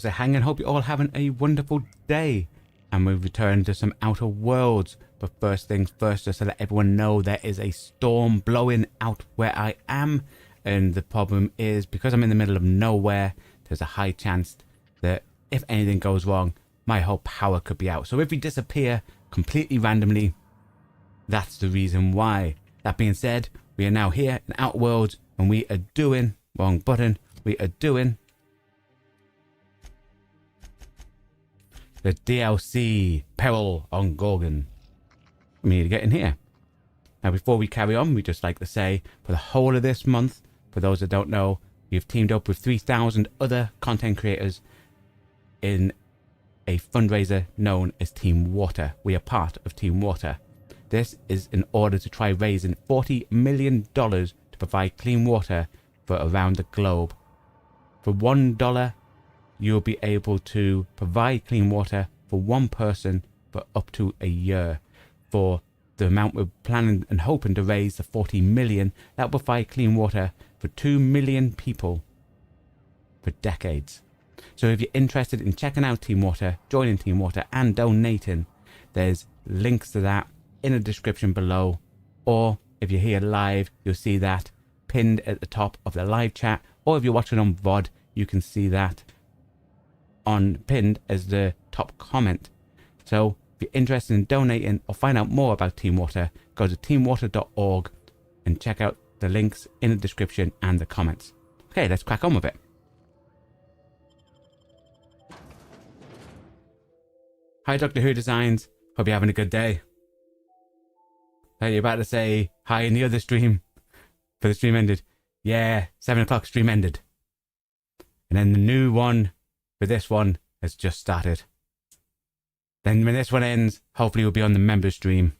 So hang and hope you're all having a wonderful day. And we return to some Outer Worlds. But first things first, just to let everyone know, there is a storm blowing out where I am. And the problem is, because I'm in the middle of nowhere, there's a high chance that if anything goes wrong, my whole power could be out. So if we disappear completely randomly, that's the reason why. That being said, we are now here in Outer Worlds, and we are doing, wrong button, we are doing the DLC Peril on Gorgon. We need to get in here. Now before we carry on, we just like to say, for the whole of this month, for those that don't know, we've teamed up with 3,000 other content creators in a fundraiser known as Team Water. We are part of Team Water. This is in order to try raising $40 million to provide clean water for around the globe. For $1, you'll be able to provide clean water for one person for up to a year. For the amount we're planning and hoping to raise, the $40 million, that will provide clean water for 2 million people for decades. So if you're interested in checking out Team Water, joining Team Water and donating, there's links to that in the description below. Or if you're here live, you'll see that pinned at the top of the live chat. Or if you're watching on VOD, you can see that on pinned as the top comment. So if you're interested in donating or find out more about Team Water, go to teamwater.org and check out the links in the description and the comments. Okay, let's crack on with it. Hi Doctor Who Designs, hope you're having a good day. Are you about to say hi in the other stream? For the stream ended. Yeah, 7 o'clock stream ended. And then the new one for this one has just started. Then when this one ends, hopefully we'll be on the member stream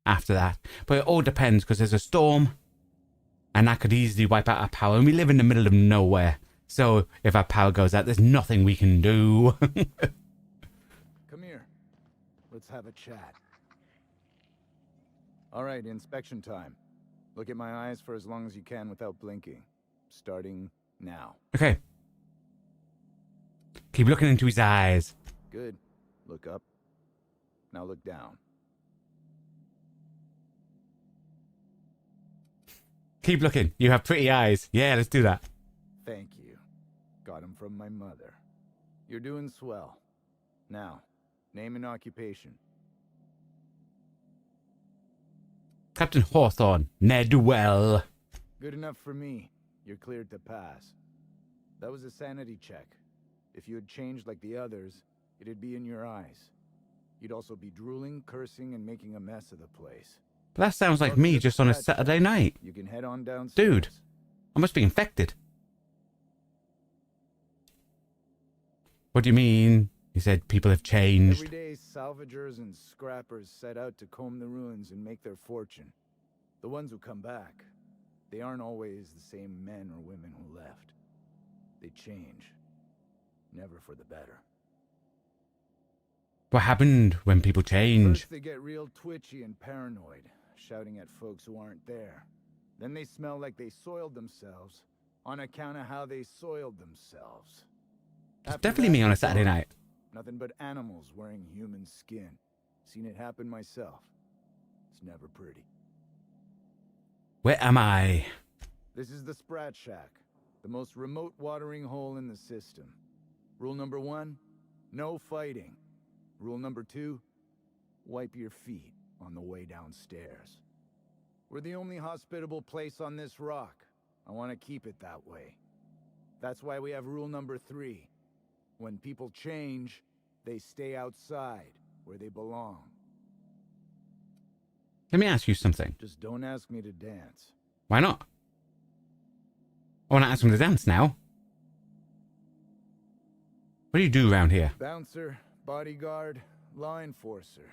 after that. But it all depends, because there's a storm and that could easily wipe out our power, and we live in the middle of nowhere. So if our power goes out, there's nothing we can do. Come here. Let's have a chat. All right, inspection time. Look at my eyes for as long as you can without blinking. Starting now. Okay. Keep looking into his eyes. Good. Look up. Now look down. Keep looking. You have pretty eyes. Yeah, let's do that. Thank you. Got him from my mother. You're doing swell. Now, name and occupation. Captain Hawthorne, Nedwell. Good enough for me. You're cleared to pass. That was a sanity check. If you had changed like the others, it'd be in your eyes. You'd also be drooling, cursing, and making a mess of the place. But that sounds like me just on a Saturday night. You can head on downstairs. Dude, I must be infected. What do you mean? You said people have changed. Every day, salvagers and scrappers set out to comb the ruins and make their fortune. The ones who come back, they aren't always the same men or women who left. They change. Never for the better. What happened when people change? First, they get real twitchy and paranoid, shouting at folks who aren't there. Then they smell like they soiled themselves, on account of how they soiled themselves. It's definitely me on a Saturday night. Nothing but animals wearing human skin. Seen it happen myself. It's never pretty. Where am I? This is the Sprat Shack, the most remote watering hole in the system. Rule number 1, no fighting. Rule number 2, wipe your feet on the way downstairs. We're the only hospitable place on this rock. I want to keep it that way. That's why we have rule number 3. When people change, they stay outside, where they belong. Let me ask you something. Just don't ask me to dance. Why not? I want to ask him to dance now. What do you do around here? Bouncer, bodyguard, law enforcer.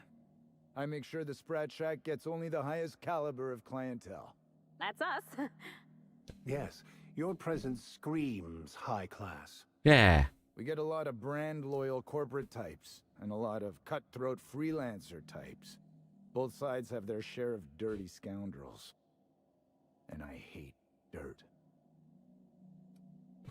I make sure the Sprat Shack gets only the highest caliber of clientele. That's us. Yes, your presence screams high class. Yeah. We get a lot of brand-loyal corporate types, and a lot of cutthroat freelancer types. Both sides have their share of dirty scoundrels. And I hate dirt.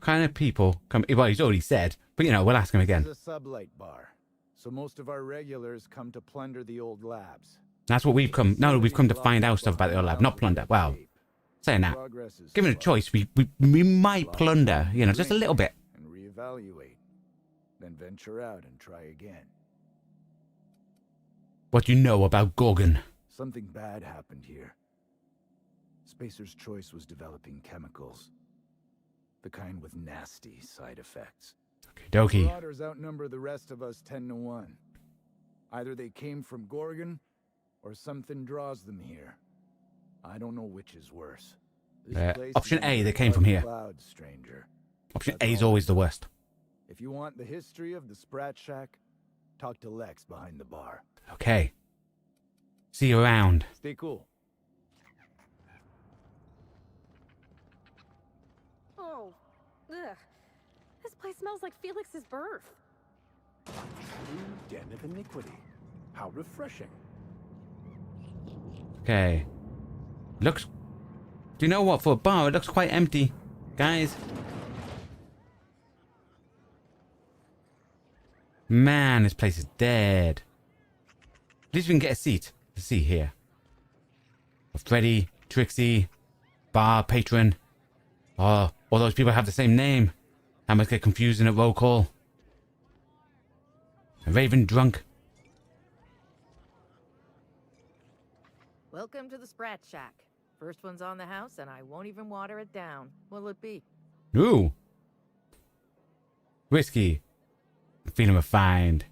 What kind of people come? Well, he's already said, but you know, we'll ask him again. It's a sublight bar, so most of our regulars come to plunder the old labs. That's what we've come. No, we've come to find out stuff about the old lab, not plunder. Well, saying that, given a choice, we might plunder. You know, just a little bit. And reevaluate, then venture out and try again. What do you know about Gorgon? Something bad happened here. Spacer's Choice was developing chemicals. The kind with nasty side effects. Okie dokie. Marauders outnumber the rest of us 10-1. Either they came from Gorgon, or something draws them here. I don't know which is worse. This place Option is A, in they the came from here. cloud, stranger. Option That's A is all. always the worst. If you want the history of the Sprat Shack, talk to Lex behind the bar. Okay. See you around. Stay cool. Oh, ugh. This place smells like Felix's birth. True den of iniquity. How refreshing. Okay. Looks... Do you know what? For a bar, it looks quite empty. Guys. Man, this place is dead. At least we can get a seat. Let's see here. Freddy, Trixie, bar patron. Oh, all those people have the same name. I must get confused in a roll call. A Raven drunk. Welcome to the Sprat Shack. First one's on the house, and I won't even water it down. What'll it be? Ooh. Whiskey. I'm feeling refined.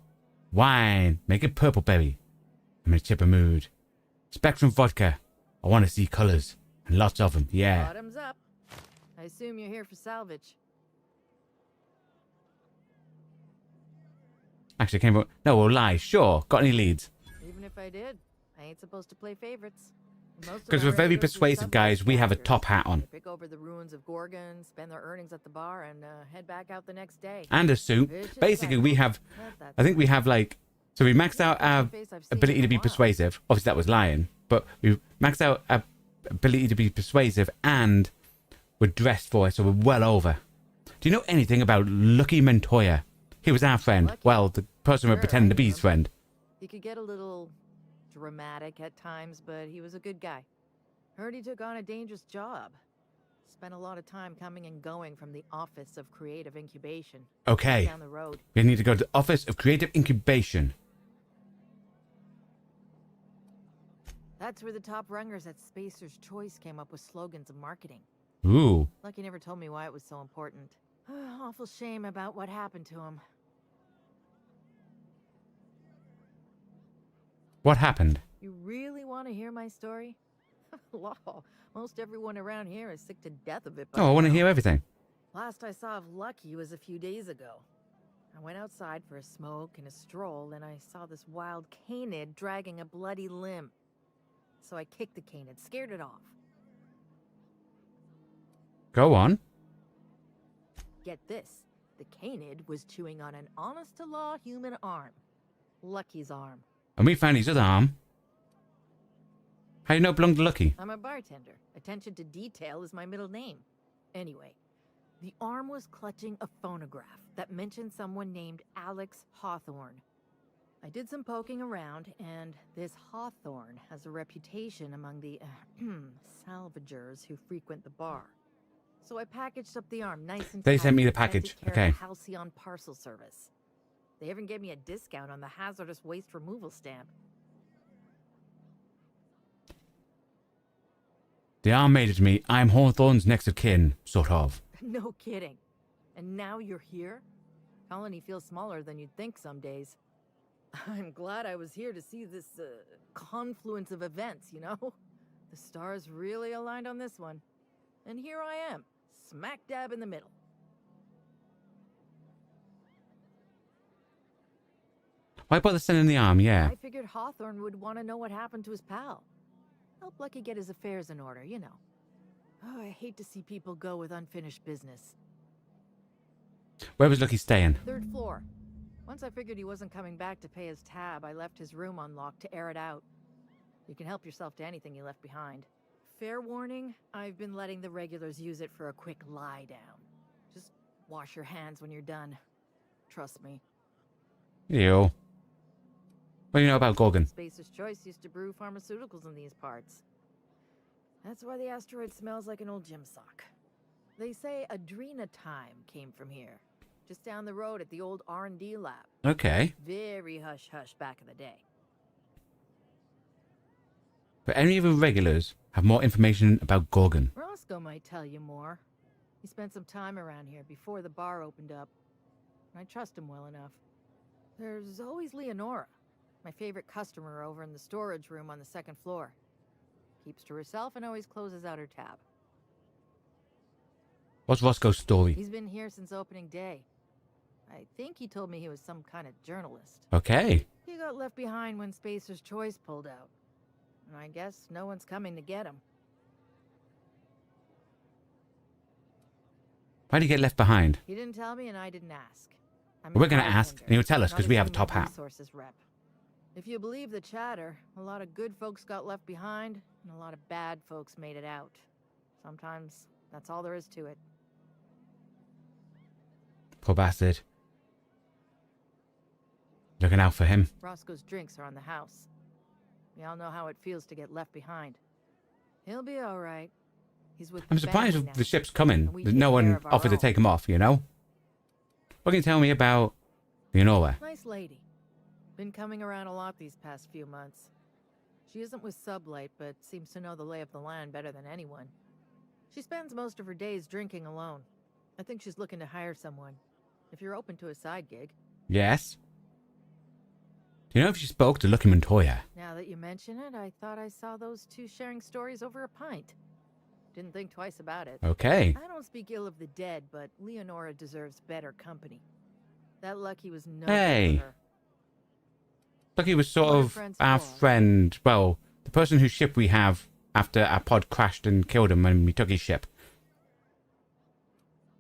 Wine. Make it purple berry. I'm in a chipper mood. Spectrum vodka. I want to see colors. And lots of them. Yeah. Bottoms up. I assume you're here for salvage. Actually, came from... No, we'll lie. Sure. Got any leads? Even if I did, I ain't supposed to play favorites. Because we're very persuasive, guys. We have a top hat on. Pick over the ruins of Gorgon, spend their earnings at the bar, and head back out the next day. And a suit. Basically, we have... I think we have, like... So we maxed out our ability to be persuasive. Obviously, that was lying. But we maxed out our ability to be persuasive, and we're dressed for it, so we're well over. Do you know anything about Lucky Montoya? He was our friend. Lucky? Well, the person we're Sure, pretending I to be knew his him. friend. He could get a little dramatic at times, but he was a good guy. Heard he took on a dangerous job. Spent a lot of time coming and going from the Office of Creative Incubation. Okay. Down the road. We need to go to the Office of Creative Incubation. That's where the top rungers at Spacer's Choice came up with slogans and marketing. Ooh. Lucky never told me why it was so important. Awful shame about what happened to him. What happened? You really want to hear my story? Law, most everyone around here is sick to death of it. by Oh, I want to now. hear everything. Last I saw of Lucky was a few days ago. I went outside for a smoke and a stroll, and I saw this wild canid dragging a bloody limb. So I kicked the canid, scared it off. Go on. Get this, the canid was chewing on an honest-to-law human arm. Lucky's arm. And we found his other arm. How you know it belonged to Lucky? I'm a bartender. Attention to detail is my middle name. Anyway, the arm was clutching a phonograph that mentioned someone named Alex Hawthorne. I did some poking around, and this Hawthorne has a reputation among the salvagers who frequent the bar. So I packaged up the arm nice and They tight sent me the and sent package. it care Okay. of Halcyon Parcel Service. They even gave me a discount on the hazardous waste removal stamp. The arm made it to me. I'm Hawthorne's next of kin, sort of. No kidding. And now you're here? Colony feels smaller than you'd think some days. I'm glad I was here to see this confluence of events, you know? The stars really aligned on this one. And here I am, smack dab in the middle. Why bother sending the arm? Yeah. I figured Hawthorne would want to know what happened to his pal. Help Lucky get his affairs in order, you know. Oh, I hate to see people go with unfinished business. Where was Lucky staying? 3rd floor. Once I figured he wasn't coming back to pay his tab, I left his room unlocked to air it out. You can help yourself to anything you left behind. Fair warning, I've been letting the regulars use it for a quick lie down. Just Wash your hands when you're done. Trust me. Ew. What do you know about Gorgon? Spacer's Choice used to brew pharmaceuticals in these parts. That's why the asteroid smells like an old gym sock. They say adrenatime came from here, just down the road at the old R&D lab. Okay. Very hush-hush back in the day. But any of the regulars have more information about Gorgon. Roscoe might tell you more. He spent some time around here before the bar opened up. I trust him well enough. There's always Leonora, my favorite customer over in the storage room on the second floor. Keeps to herself and always closes out her tab. What's Roscoe's story? He's been here since opening day. I think he told me he was some kind of journalist. Okay. He got left behind when Spacer's Choice pulled out. And I guess no one's coming to get him. Why did he get left behind? He didn't tell me and I didn't ask. We're going to ask, and he'll tell us because we have a top hat. Resources rep. If you believe the chatter, a lot of good folks got left behind, and a lot of bad folks made it out. Sometimes that's all there is to it. Poor bastard. Looking out for him. Roscoe's drinks are on the house. We all know how it feels to get left behind. He'll be all right. He's with I'm surprised family with now, the ship's coming. and we That take no care one of our offered to own. take him off, you know? What can you tell me about Leonora? Nice lady. Been coming around a lot these past few months. She isn't with Sublight, but seems to know the lay of the land better than anyone. She spends most of her days drinking alone. I think she's looking to hire someone. If you're open to a side gig. Yes. Do you know if she spoke to Lucky Montoya? Now that you mention it, I thought I saw those two sharing stories over a pint. Didn't think twice about it. Okay. I don't speak ill of the dead, but Leonora deserves better company. That Lucky was no Hey. good for her. Lucky was sort What are of friends our for? friend. Well, the person whose ship we have after our pod crashed and killed him when we took his ship.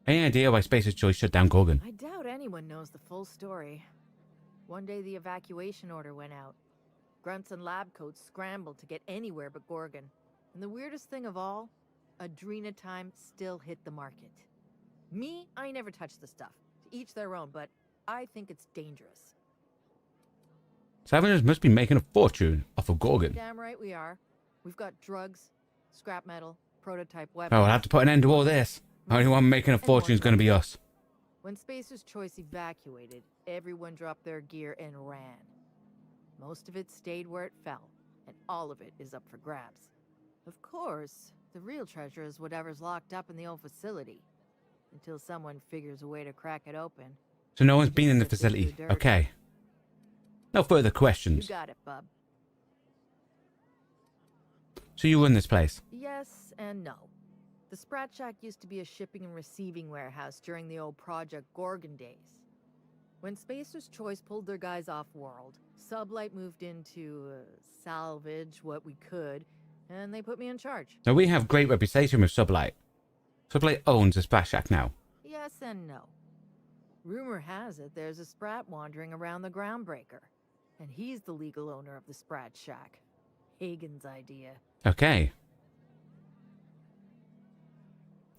Any idea why Spacer's Choice shut down Gorgon? I doubt anyone knows the full story. One day the evacuation order went out. Grunts and lab coats scrambled to get anywhere but Gorgon. And the weirdest thing of all, adrenatime still hit the market. Me, I never touched the stuff. To each their own, but I think it's dangerous. Southerners must be making a fortune off of Gorgon. Damn right we are. We've got drugs, scrap metal, prototype weapons. Oh, we'll have to put an end to all this. The only one making a fortune is going to be us. When Spacer's Choice evacuated, everyone dropped their gear and ran. Most of it stayed where it fell, and all of it is up for grabs. Of course, the real treasure is whatever's locked up in the old facility. Until someone figures a way to crack it open. So no one's Just been in the sifted facility. through dirt. Okay. No further You questions. got it, bub. So you run this place. Yes and no. The Sprat Shack used to be a shipping and receiving warehouse during the old Project Gorgon days. When Spacer's Choice pulled their guys off-world, Sublight moved in to salvage what we could, and they put me in charge. Now we have great reputation with Sublight. Sublight owns the Splash Shack now. Yes and no. Rumor has it there's a Sprat wandering around the Groundbreaker, and he's the legal owner of the Sprat Shack. Hagen's idea. Okay.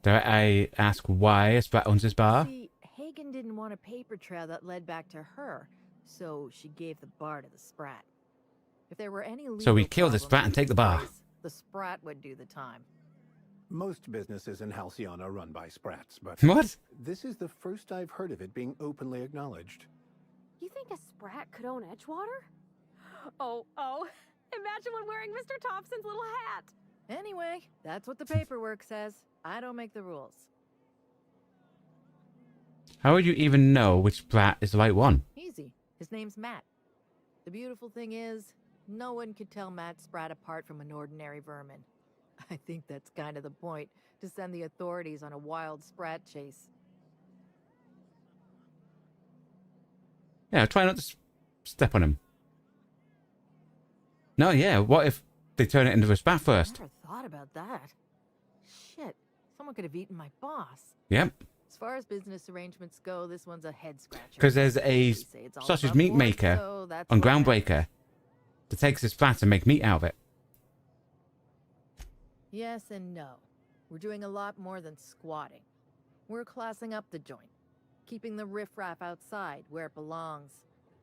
Dare I ask why a Sprat owns this bar? See, Hagen didn't want a paper trail that led back to her, so she gave the bar to the Sprat. If there were any So we legal kill the problems Sprat and with take the bar. place, the Sprat would do the time. Most businesses in Halcyon are run by sprats, but What? this is the first I've heard of it being openly acknowledged. You think a Sprat could own Edgewater? Oh. Imagine one wearing Mr. Thompson's little hat. Anyway, that's what the paperwork says. I don't make the rules. How would you even know which Sprat is the right one? Easy. His name's Matt. The beautiful thing is, no one could tell Matt Sprat apart from an ordinary vermin. I think that's kind of the point, to send the authorities on a wild Sprat chase. Yeah, try not to step on him. No, yeah, what if they turn it into a Sprat first? Never thought about that. Shit, someone could have eaten my boss. Yep. As far as business arrangements go, this one's a head scratcher. Because there's a They say it's all sausage above meat board, maker so that's on what matters. Groundbreaker that takes this Sprat and make meat out of it. Yes and no. We're doing a lot more than squatting. We're classing up the joint, keeping the riffraff outside where it belongs.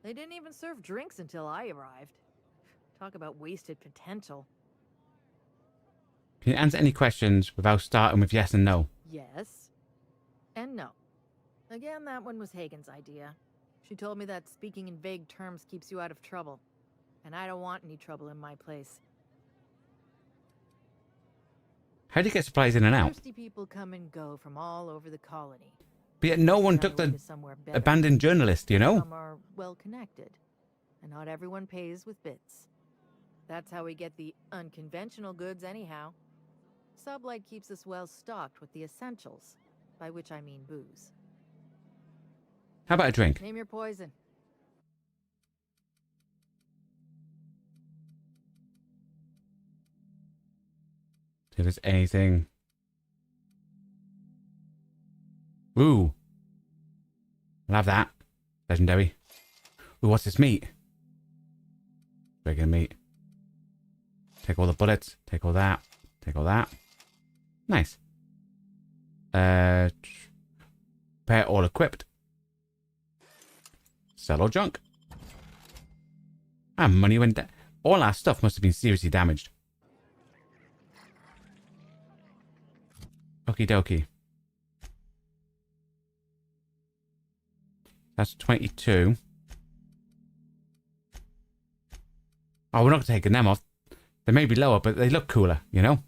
They didn't even serve drinks until I arrived. Talk about wasted potential. Can you answer any questions without starting with yes and no? Yes. And no. Again, that one was Hagen's idea. She told me that speaking in vague terms keeps you out of trouble. And I don't want any trouble in my place. How do you get supplies in and out? Thirsty people come and go from all over the colony. But yet no one On took their way the to somewhere better. abandoned journalist, you know? Some are well connected, and not everyone pays with bits. That's how we get the unconventional goods anyhow. Sublight keeps us well stocked with the essentials, by which I mean booze. How about a drink? Name your poison. If there's anything. Ooh. I'll have that. Legendary. Ooh, what's this meat? Regular meat. Take all the bullets. Take all that. Take all that. Nice. Pair all equipped. Sell all junk. Ah, money went down. All our stuff must have been seriously damaged. Okie dokie. That's 22. Oh, we're not taking them off. They may be lower, but they look cooler, you know?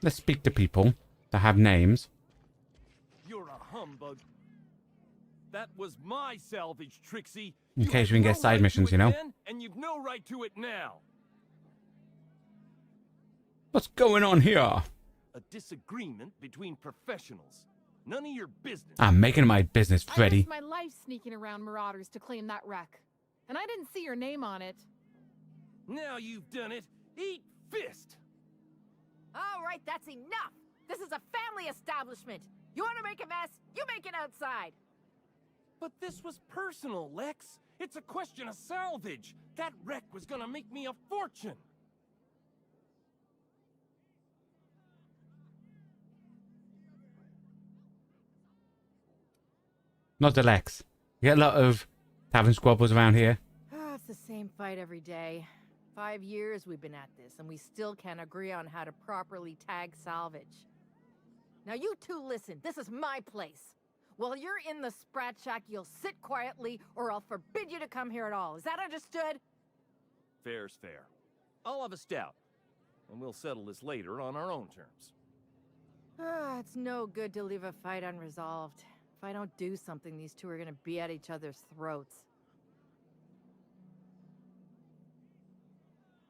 Let's speak to people that have names. You're a humbug. That was my salvage, Trixie. In You case had we can no get side right to missions, it you know? then, and you've no right to it now. What's going on here? A disagreement between professionals. None of your business. I'm making it my business, I Freddy. risked my life sneaking around Marauders to claim that wreck. And I didn't see your name on it. Now you've done it. Eat fist. All right, that's enough. This is a family establishment. You want to make a mess? You make it outside. But this was personal, Lex. It's a question of salvage. That wreck was gonna make me a fortune. Not the Lex. You get a lot of tavern squabbles around here. It's the same fight every day. 5 years we've been at this, and we still can't agree on how to properly tag salvage. Now you two listen, this is my place. While you're in the Sprat Shack, you'll sit quietly, or I'll forbid you to come here at all. Is that understood? Fair's fair. I'll have a stout, and we'll settle this later on our own terms. It's no good to leave a fight unresolved. If I don't do something, these two are gonna be at each other's throats.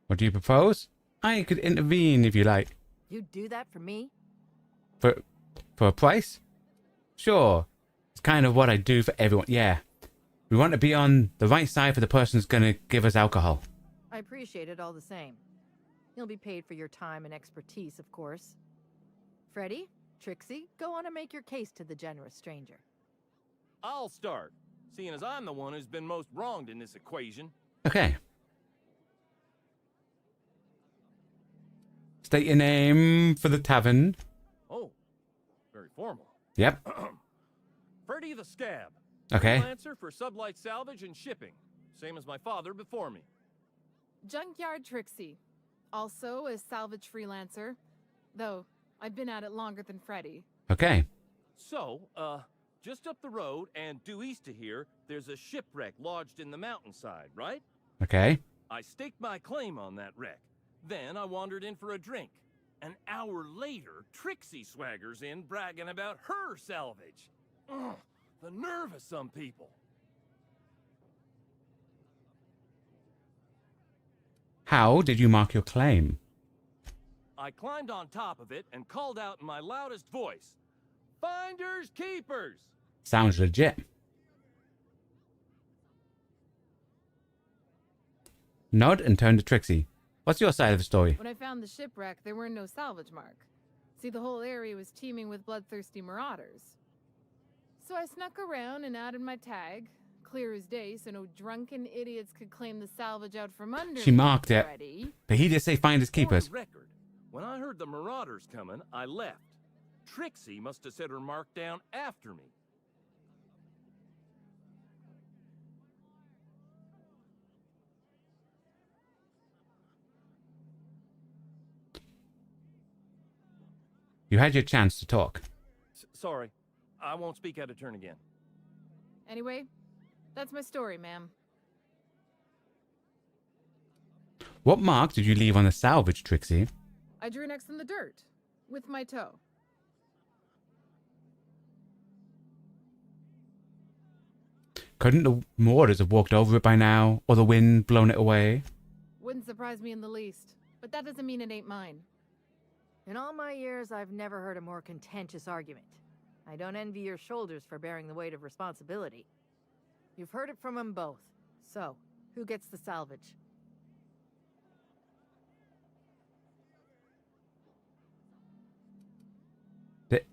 What do you propose? I could intervene if you like. You'd do that for me? For a price? Sure. It's kind of what I do for everyone. Yeah. We want to be on the right side for the person who's going to give us alcohol. I appreciate it all the same. You'll be paid for your time and expertise, of course. Freddy, Trixie, go on and make your case to the generous stranger. I'll start, seeing as I'm the one who's been most wronged in this equation. Okay. State your name for the tavern. Oh, very formal. Yep. Freddy the Scab. Okay. Freelancer for sublight salvage and shipping. Same as my father before me. Junkyard Trixie. Also a salvage freelancer. Though, I've been at it longer than Freddy. Okay. So, just up the road and due east of here, there's a shipwreck lodged in the mountainside, right? Okay. I staked my claim on that wreck. Then I wandered in for a drink. An hour later, Trixie swaggers in bragging about her salvage. Ugh, the nerve of some people. How did you mark your claim? I climbed on top of it and called out in my loudest voice, "Finders keepers!" Sounds legit. Nod and turn to Trixie. What's your side of the story? When I found the shipwreck, there were no salvage mark. See, the whole area was teeming with bloodthirsty marauders. So I snuck around and added my tag, clear as day, so no drunken idiots could claim the salvage out from under She me, marked it. Freddy. But he did say finders For the keepers. record, when I heard the marauders coming, I left. Trixie must have set her mark down after me. You had your chance to talk. Sorry, I won't speak out of turn again. Anyway, that's my story, ma'am. What mark did you leave on the salvage, Trixie? I drew next in the dirt, with my toe. Couldn't the marauders have walked over it by now, or the wind blown it away? Wouldn't surprise me in the least, but that doesn't mean it ain't mine. In all my years, I've never heard a more contentious argument. I don't envy your shoulders for bearing the weight of responsibility. You've heard it from them both. So, who gets the salvage?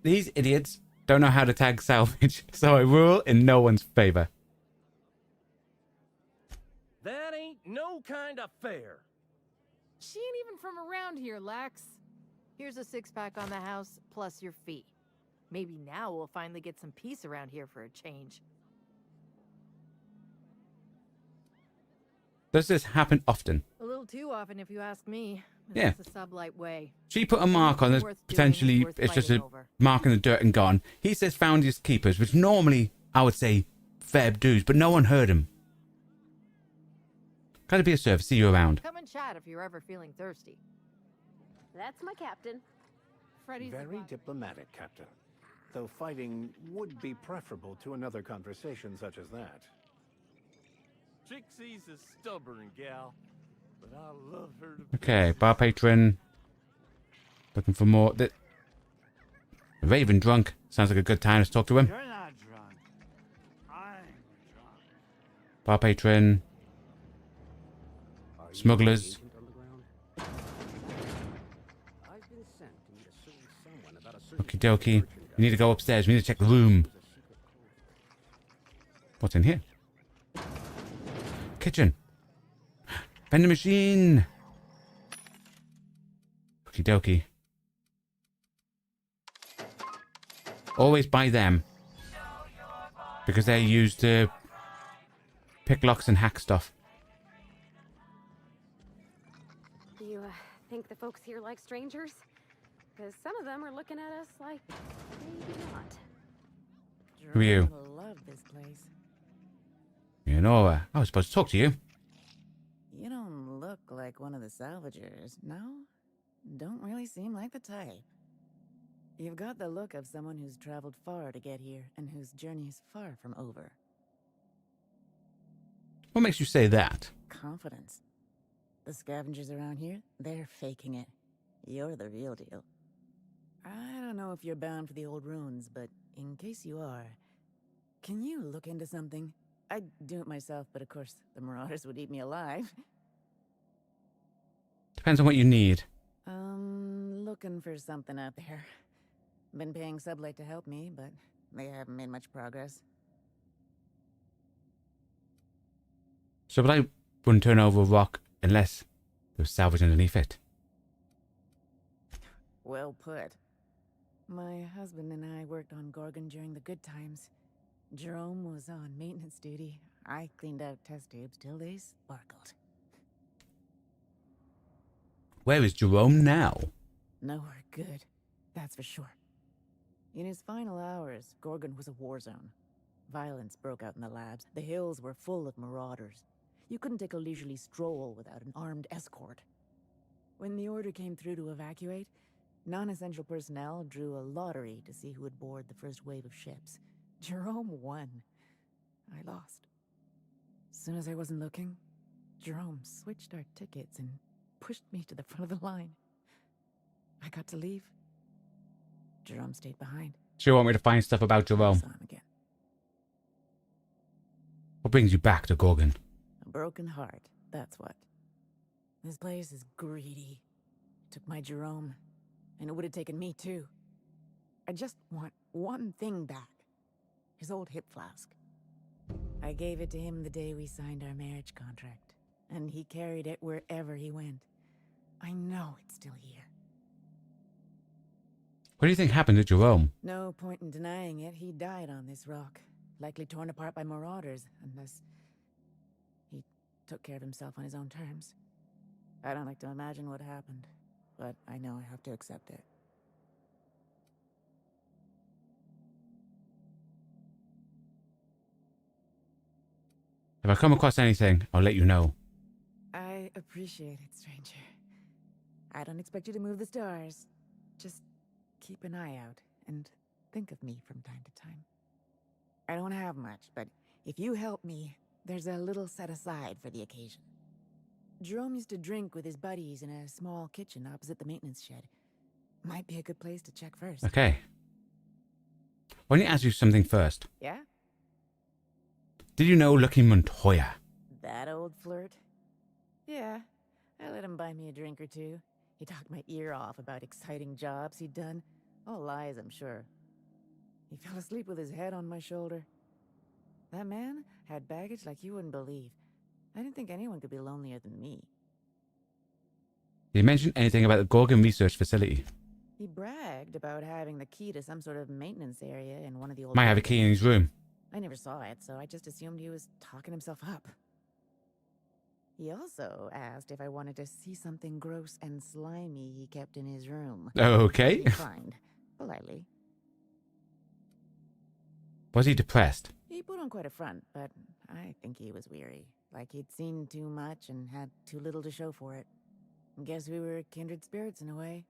These idiots don't know how to tag salvage, so I rule in no one's favor. That ain't no kind of fair. She ain't even from around here, Lex. Here's a six-pack on the house, plus your fee. Maybe now we'll finally get some peace around here for a change. Does this happen often? A little too often, if you ask me. Yeah. That's the sublight way. She put a mark on this, Worth doing potentially is worth it's just a fighting over. mark in the dirt and gone. He says found his keepers, which normally I would say fair dues, but no one heard him. Gotta be a service, see you around. Come and chat if you're ever feeling thirsty. That's my captain. Freddy's the Very rock. diplomatic, Captain. Though fighting would be preferable to another conversation such as that. Trixie's a stubborn gal, but I love her to Okay, bar patron. Looking for more. The Raven drunk. Sounds like a good time. Let's talk to him. You're not drunk. I'm drunk. Bar patron. Smugglers. Okie dokie. We need to go upstairs. We need to check the room. What's in here? Kitchen. Vending machine. Okie dokie. Always buy them. Because they're used to pick locks and hack stuff. Do you think the folks here like strangers? Because some of them are looking at us like maybe not. Who are you? Love this place. You know, I was supposed to talk to you. You don't look like one of the salvagers, no? Don't really seem like the type. You've got the look of someone who's traveled far to get here and whose journey is far from over. What makes you say that? Confidence. The scavengers around here, they're faking it. You're the real deal. I don't know if you're bound for the old ruins, but in case you are, can you look into something? I'd do it myself, but of course, the marauders would eat me alive. Depends on what you need. Looking for something out there. Been paying Sublight to help me, but they haven't made much progress. So, but I wouldn't turn over a rock unless there was salvage underneath it. Well put. My husband and I worked on Gorgon during the good times. Jerome was on maintenance duty. I cleaned out test tubes till they sparkled. Where is Jerome now? Nowhere good, that's for sure. In his final hours, Gorgon was a war zone. Violence broke out in the labs. The hills were full of marauders. You couldn't take a leisurely stroll without an armed escort. When the order came through to evacuate, non-essential personnel drew a lottery to see who would board the first wave of ships. Jerome won. I lost. As soon as I wasn't looking, Jerome switched our tickets and pushed me to the front of the line. I got to leave. Jerome stayed behind. So you want me to find stuff about Jerome? Saw him again. What brings you back to Gorgon? A broken heart, that's what. This place is greedy. Took my Jerome, and it would have taken me too. I just want one thing back. His old hip flask. I gave it to him the day we signed our marriage contract, and he carried it wherever he went. I know it's still here. What do you think happened to Jerome? No point in denying it. He died on this rock, likely torn apart by marauders, unless he took care of himself on his own terms. I don't like to imagine what happened, but I know I have to accept it. If I come across anything, I'll let you know. I appreciate it, stranger. I don't expect you to move the stars. Just keep an eye out and think of me from time to time. I don't have much, but if you help me, there's a little set aside for the occasion. Jerome used to drink with his buddies in a small kitchen opposite the maintenance shed. Might be a good place to check first. Okay. Why don't you ask you something first? Yeah? Did you know Lucky Montoya? That old flirt? Yeah, I let him buy me a drink or two. He talked my ear off about exciting jobs he'd done. All lies, I'm sure. He fell asleep with his head on my shoulder. That man had baggage like you wouldn't believe. I didn't think anyone could be lonelier than me. Did you mention anything about the Gorgon research facility? He bragged about having the key to some sort of maintenance area in one of the old... Might have a key in his room. I never saw it, so I just assumed he was talking himself up. He also asked if I wanted to see something gross and slimy he kept in his room. Okay. I declined, politely. Was he depressed? He put on quite a front, but I think he was weary. Like he'd seen too much and had too little to show for it. Guess we were kindred spirits in a way.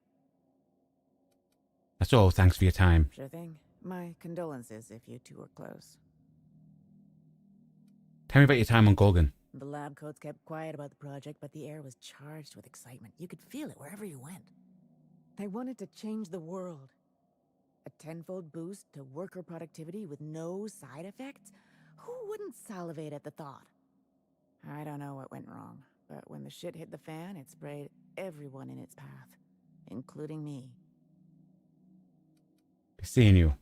That's all. Thanks for your time. Sure thing. My condolences if you two were close. Tell me about your time on Gorgon. The lab coats kept quiet about the project, but the air was charged with excitement. You could feel it wherever you went. They wanted to change the world. A tenfold boost to worker productivity with no side effects? Who wouldn't salivate at the thought? I don't know what went wrong, but when the shit hit the fan, it sprayed everyone in its path, including me. Seeing you.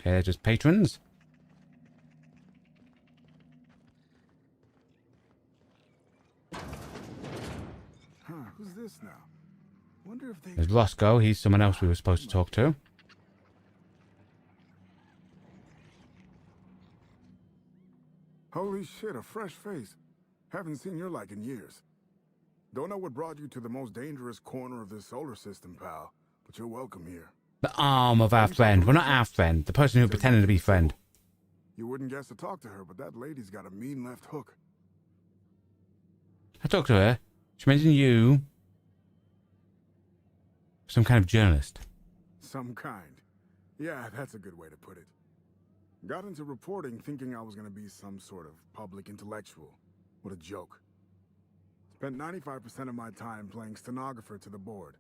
Okay, they're just patrons. Huh, who's this now? Wonder if they... There's Roscoe. He's someone else we were supposed to talk to. Holy shit, a fresh face. Haven't seen your like in years. Don't know what brought you to the most dangerous corner of this solar system, pal, but you're welcome here. The arm of our friend. Well, not our friend. The person who pretended to be friend. You wouldn't guess to talk to her, but that lady's got a mean left hook. I talked to her. She mentioned you. Some kind of journalist. Some kind. Yeah, that's a good way to put it. Got into reporting thinking I was going to be some sort of public intellectual. What a joke. Spent 95% of my time playing stenographer to the board,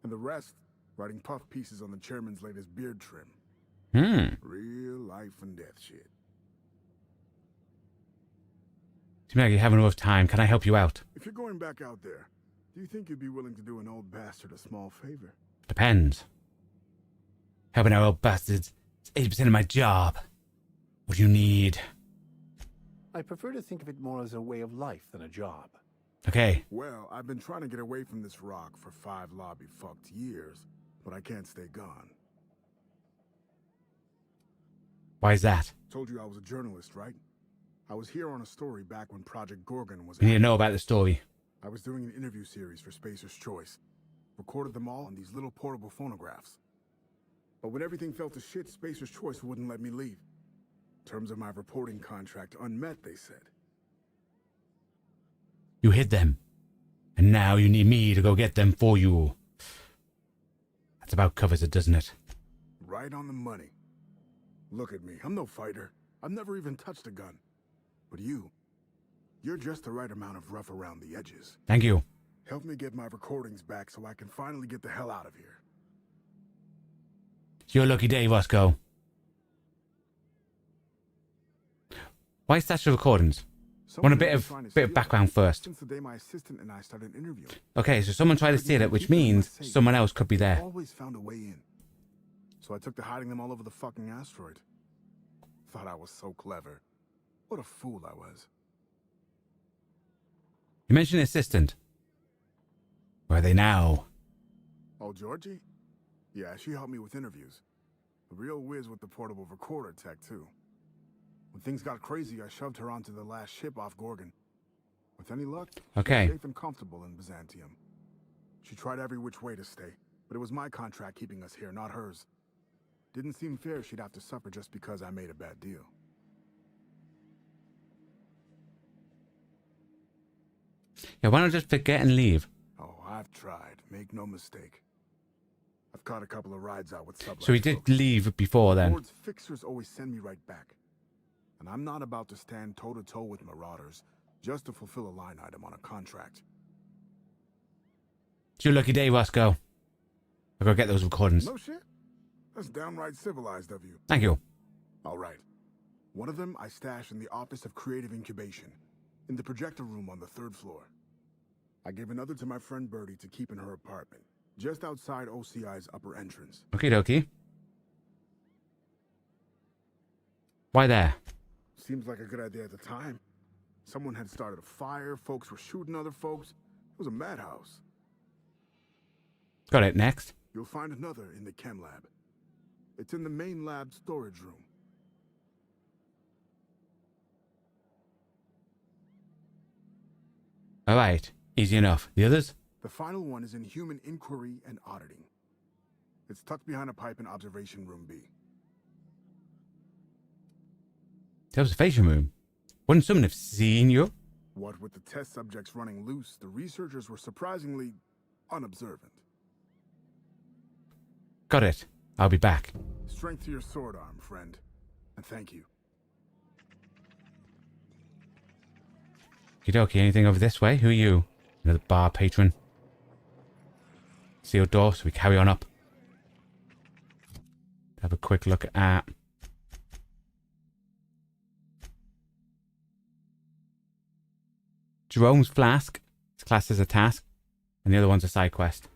and the rest writing puff pieces on the chairman's latest beard trim. Real life and death shit. Seems like you have enough time. Can I help you out? If you're going back out there, do you think you'd be willing to do an old bastard a small favor? Depends. Helping out old bastards is 80% of my job. What do you need? I prefer to think of it more as a way of life than a job. Okay. Well, I've been trying to get away from this rock for 5 lobby-fucked years, but I can't stay gone. Why is that? Told you I was a journalist, right? I was here on a story back when Project Gorgon was... We need to know about the story. I was doing an interview series for Spacer's Choice. Recorded them all on these little portable phonographs. But when everything fell to shit, Spacer's Choice wouldn't let me leave. Terms of my reporting contract unmet, they said. You hid them. And now you need me to go get them for you. That's about covers it, doesn't it? Right on the money. Look at me. I'm no fighter. I've never even touched a gun. But you're just the right amount of rough around the edges. Thank you. Help me get my recordings back so I can finally get the hell out of here. It's your lucky day, Roscoe. Why stash the recordings? Want a bit of background first. Since the day my assistant and I started interviewing. Okay, so someone tried to steal it, which means someone else could be there. Always found a way in. So I took to hiding them all over the fucking asteroid. Thought I was so clever. What a fool I was. You mentioned assistant. Where are they now? Oh, Georgie? Yeah, she helped me with interviews. A real whiz with the portable recorder tech, too. When things got crazy, I shoved her onto the last ship off Gorgon. With any luck, Okay. she's safe and comfortable in Byzantium. She tried every which way to stay, but it was my contract keeping us here, not hers. Didn't seem fair she'd have to suffer just because I made a bad deal. Yeah, why not just forget and leave? Oh, I've tried. Make no mistake. I've caught a couple of rides out with sublets. So he did leave before then. Lord's fixers always send me right back. And I'm not about to stand toe-to-toe with marauders just to fulfill a line item on a contract. It's your lucky day, Roscoe. I'll go get those recordings. No shit? That's downright civilized of you. Thank you. All right. One of them I stash in the Office of Creative Incubation, in the projector room on the 3rd floor. I gave another to my friend Birdie to keep in her apartment, just outside OCI's upper entrance. Okie dokie. Why there? Seems like a good idea at the time. Someone had started a fire, folks were shooting other folks. It was a madhouse. Got it. Next. You'll find another in the chem lab. It's in the main lab storage room. All right. Easy enough. The others? The final one is in human inquiry and auditing. It's tucked behind a pipe in observation room B. The observation room. Wouldn't someone have seen you? What with the test subjects running loose, the researchers were surprisingly unobservant. Got it. I'll be back. Strength to your sword arm, friend. And thank you. Okie dokie. Anything over this way? Who are you? Another bar patron. Sealed door, so we carry on up. Have a quick look at... Jerome's flask. It's classed as a task. And the other one's a side quest.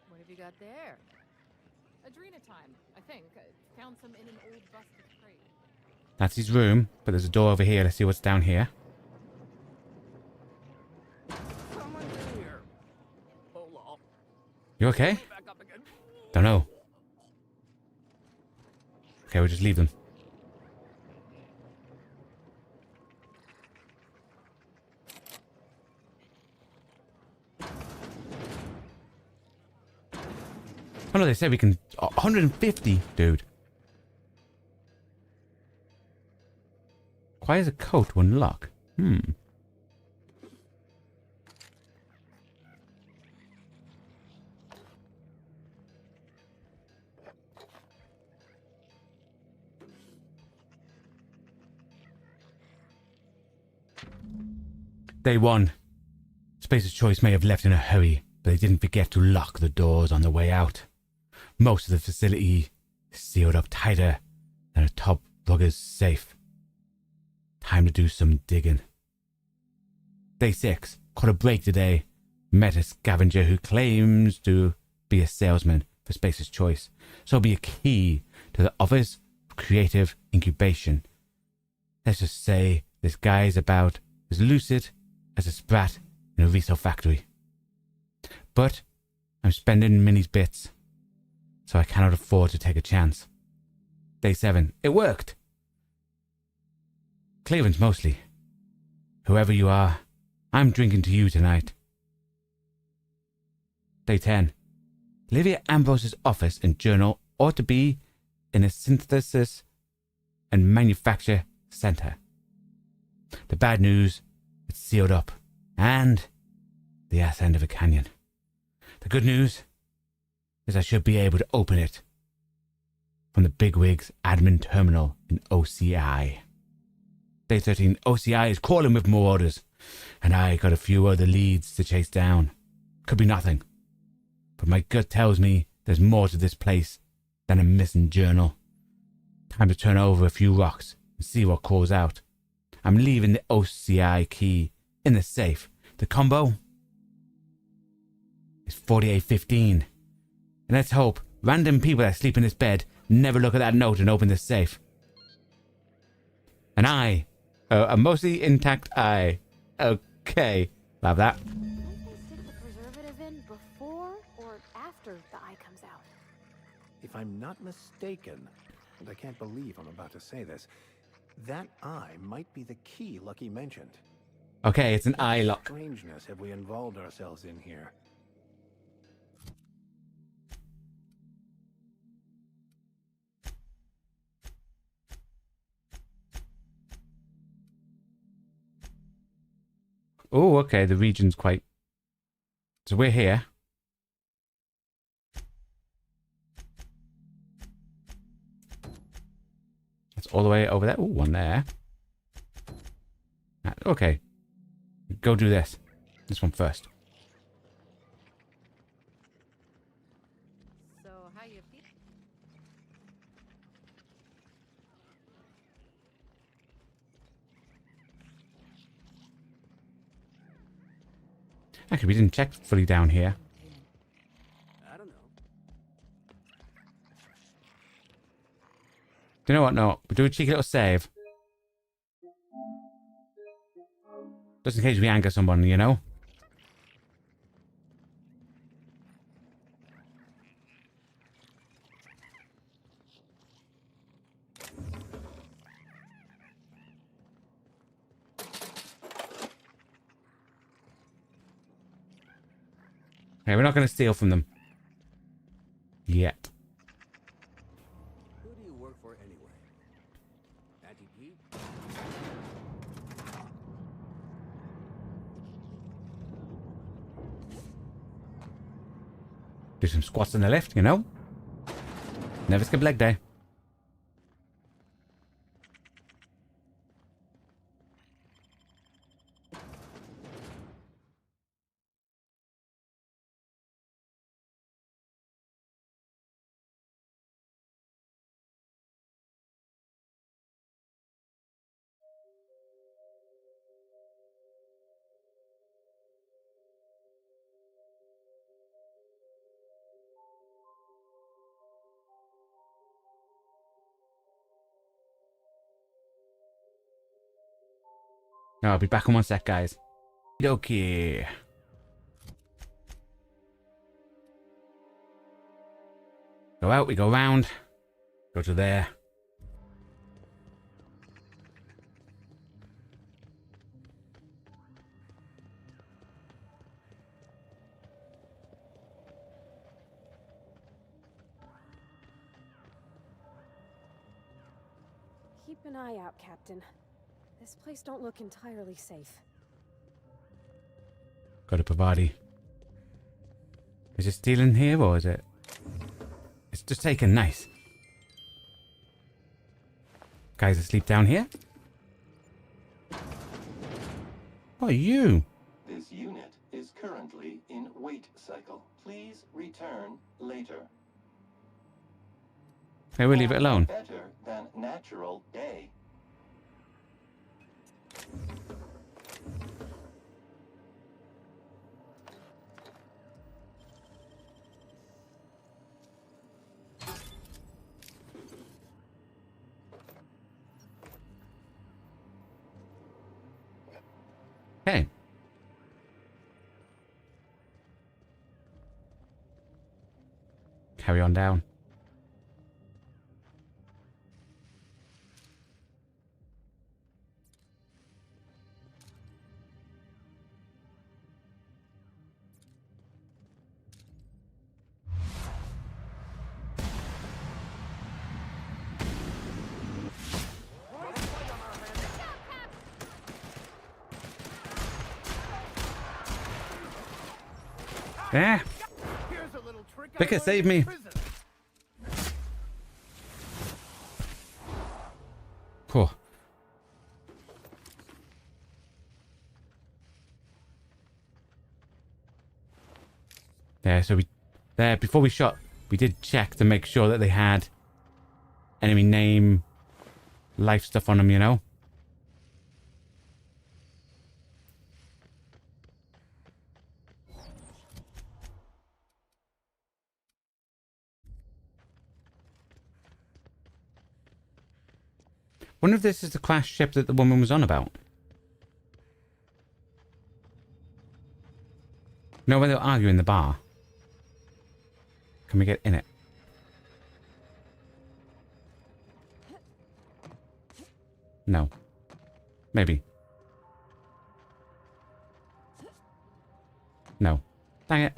What have you got there? Adrena time, I think. Found some in an old busted crate. That's his room, but there's a door over here. Let's see what's down here. Someone's in here. Hold on. You okay? Back up again. Don't know. Okay, we'll just leave them. Oh no, they said we can... 150, dude. Requires a code to unlock. Day 1. Space's Choice may have left in a hurry, but they didn't forget to lock the doors on the way out. Most of the facility is sealed up tighter than a top rugger's safe. Time to do some digging. Day 6. Caught a break today. Met a scavenger who claims to be a salesman for Space's Choice. So be a key to the Office of Creative Incubation. Let's just say this guy is about as lucid as a sprat in a resale factory. But I'm spending Minnie's bits, so I cannot afford to take a chance. Day 7. It worked. Clearance mostly. Whoever you are, I'm drinking to you tonight. Day 10. Olivia Ambrose's office and journal ought to be in a synthesis and manufacture center. The bad news, it's sealed up, and the ass end of a canyon. The good news is I should be able to open it from the bigwig's admin terminal in OCI. Day 13, OCI is crawling with more orders, and I got a few other leads to chase down. Could be nothing, but my gut tells me there's more to this place than a missing journal. Time to turn over a few rocks and see what crawls out. I'm leaving the OCI key in the safe. The combo It's 48:15. And let's hope random people that sleep in this bed never look at that note and open this safe. An eye. A mostly intact eye. Okay. Love that. Don't they stick the preservative in before or after the eye comes out? If I'm not mistaken, and I can't believe I'm about to say this, that eye might be the key Lucky mentioned. Okay, it's an eye lock. Strangeness have we involved ourselves in here? Oh, okay, the region's quite... So we're here. That's all the way over there. Oh, one there. Okay. Go do this. This one first. So, how you feel? Actually, we didn't check fully down here. I don't know. Do you know what? No. We'll do a cheeky little save. Just in case we anger someone, you know? Okay, we're not going to steal from them. Yet. Who do you work for anyway? Auntie Pete? Do some squats in the lift, you know? Never skip leg day. I'll be back in one sec, guys. Okay. Go out, we go round. Go to there. Keep an eye out, Captain. This place don't look entirely safe. Go to Pavadi. Is it stealing here or is it? It's just taken. Nice. Guys asleep down here? What are you? This unit is currently in wait cycle. Please return later. Okay, we'll leave it alone. Better than natural day. Okay. Carry on down. Yeah. Picker, save me. Cool. There, so before we shot, we did check to make sure that they had enemy name, life stuff on them, you know? Wonder if this is the crashed ship that the woman was on about. No, when they were arguing in the bar. Can we get in it? No. Maybe. No. Dang it.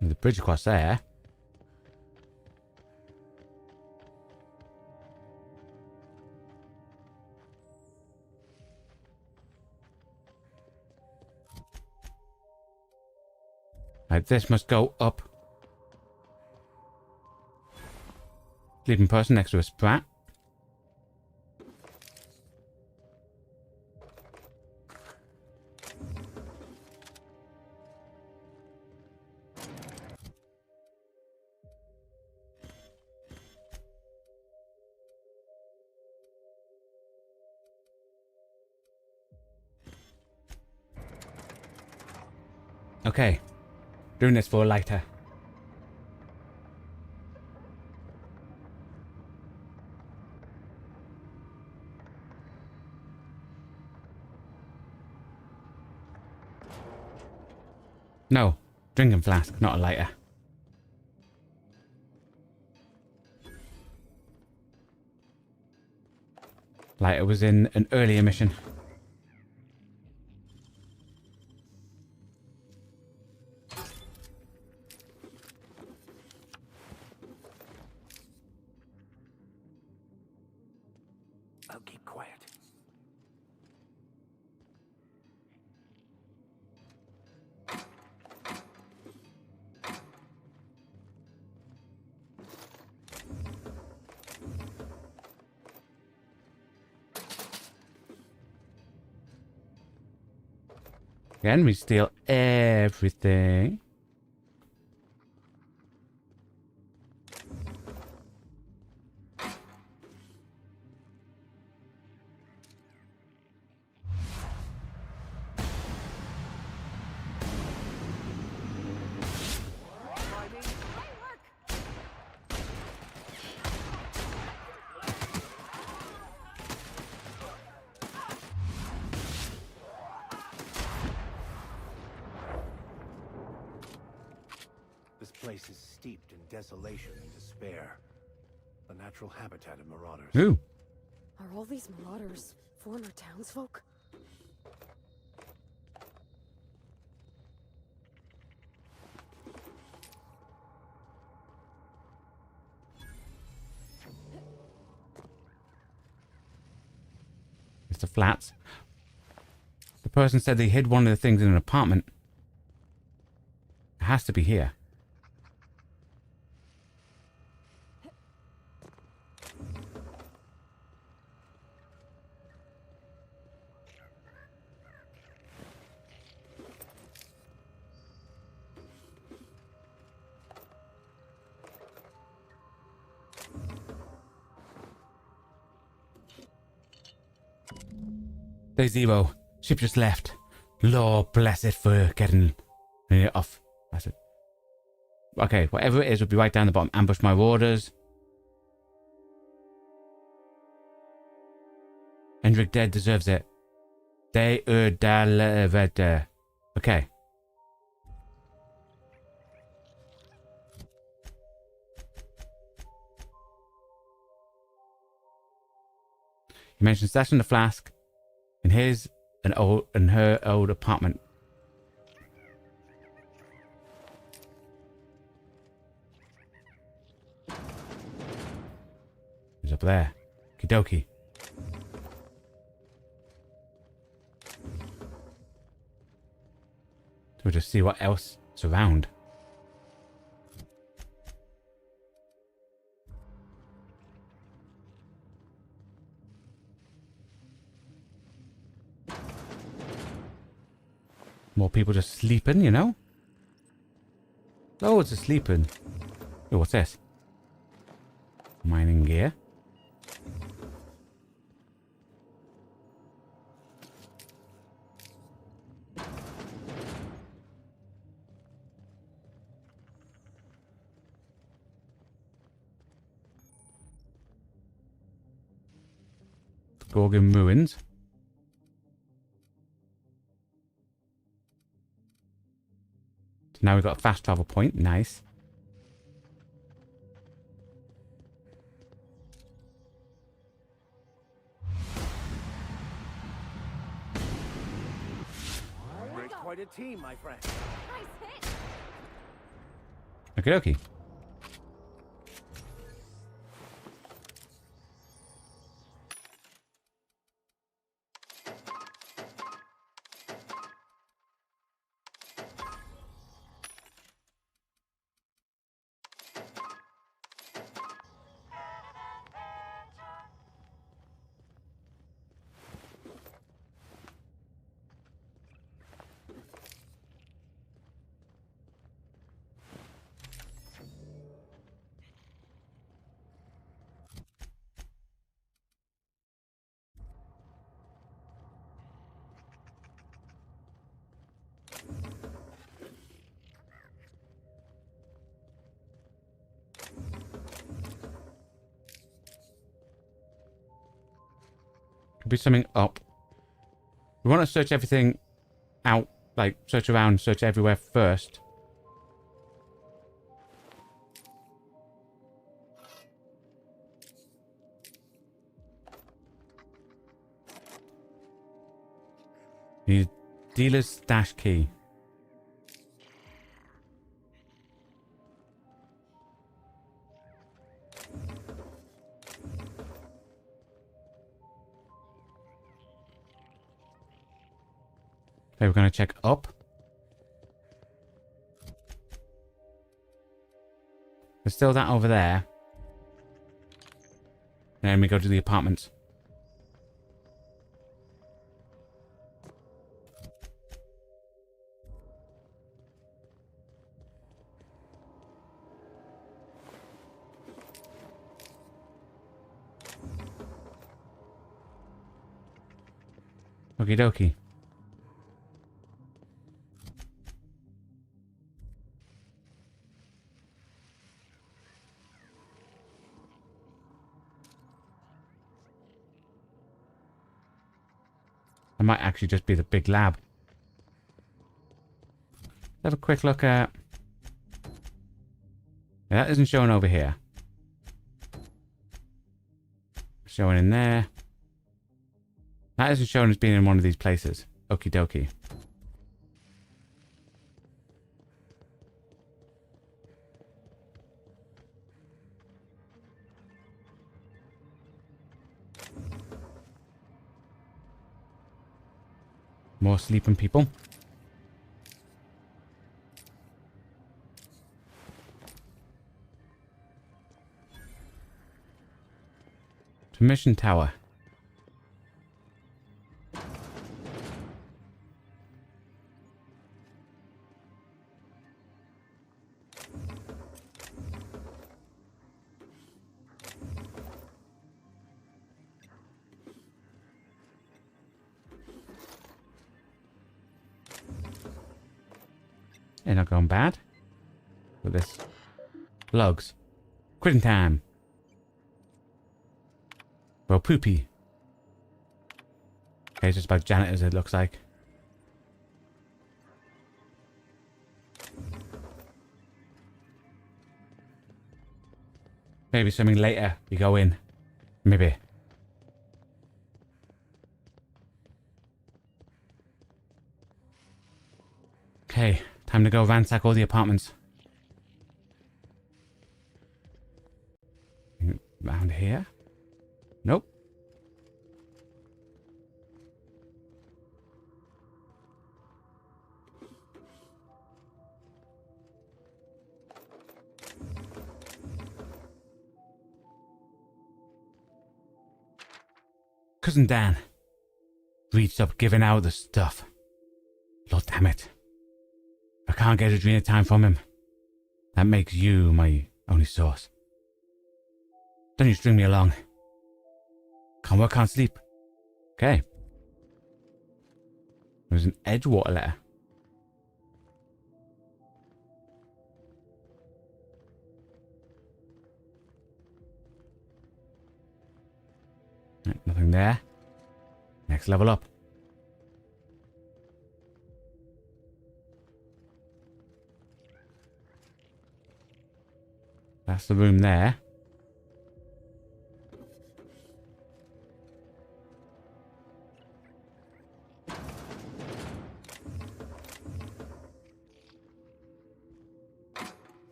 There's a bridge across there. Right, this must go up. Sleeping person next to a sprat. Okay. Doing this for a lighter. No. Drinking flask, not a lighter. Lighter was in an earlier mission. I'll keep quiet. Again, we steal everything. This place is steeped in desolation and despair. The natural habitat of marauders. Ooh. Are all these marauders former townsfolk? It's the flats. The person said they hid one of the things in an apartment. It has to be here. Day 0. Ship just left. Lord bless it for getting it off. That's it. Okay, whatever it is will be right down the bottom. Ambush my warders. Hendrik dead deserves it. They delivered. Okay. He mentioned stashing the flask in his and her old apartment. He's up there. Kidoki. We'll just see what else is around. More people just sleeping, you know? Loads of sleeping. Oh, what's this? Mining gear. Gorgon ruins. So now we've got a fast travel point. Nice. We're quite a team, my friend. Nice hit. Okay, okay. Could be something up. We want to search everything out, like search around, search everywhere first. Need dealer's stash key. Okay, we're going to check up. There's still that over there. And then we go to the apartments. Okie dokie. It might actually just be the big lab. Let's have a quick look at... Yeah, that isn't showing over here. Showing in there. That isn't showing as being in one of these places. Okie dokie. More sleeping people. To mission tower. They're not going bad. With this. Logs. Quitting time. Well, poopy. Okay, it's just about janitors, it looks like. Maybe something later. We go in. Maybe. Okay, time to go ransack all the apartments. Around here? Nope. Cousin Dan. Reed, stop giving out the stuff. Lord damn it. I can't get Adrena time from him. That makes you my only source. Don't you string me along. Can't work, can't sleep. Okay. There's an Edgewater letter. Right, nothing there. Next level up. That's the room there.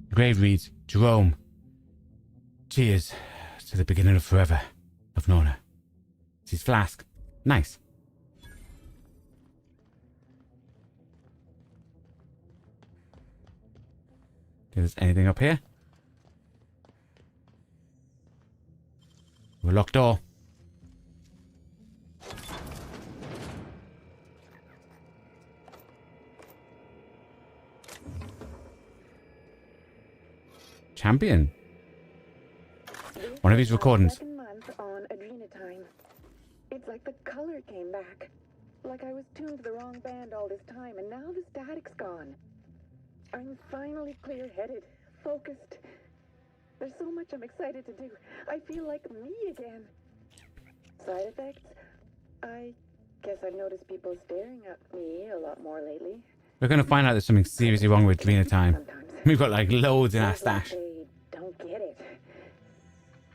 The grave reads, Jerome. Cheers to the beginning of forever. I've known her. It's his flask. Nice. Is there anything up here? A locked door. Champion. One of his recordings. Second month on Adrenatime. It's like the color came back. Like I was tuned to the wrong band all this time, and now the static's gone. I'm finally clear-headed, focused. There's so much I'm excited to do. I feel like me again. Side effects? I guess I've noticed people staring at me a lot more lately. We're going to find out there's something seriously wrong with Adrenatime. We've got like loads in our stash. They don't get it.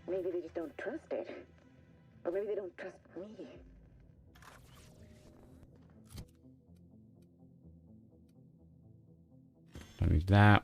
Maybe they just don't trust it. Or maybe they don't trust me. Don't need that.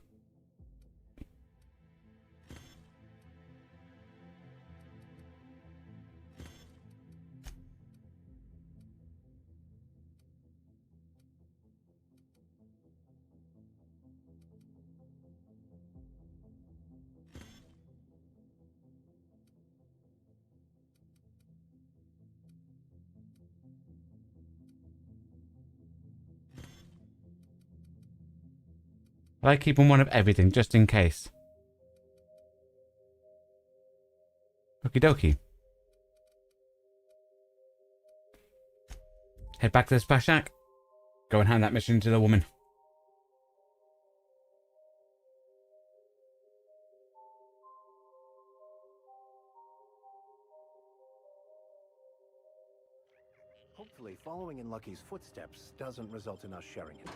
I like keeping one of everything, just in case. Okie dokie. Head back to the splash shack. Go and hand that mission to the woman. Hopefully, following in Lucky's footsteps doesn't result in us sharing it.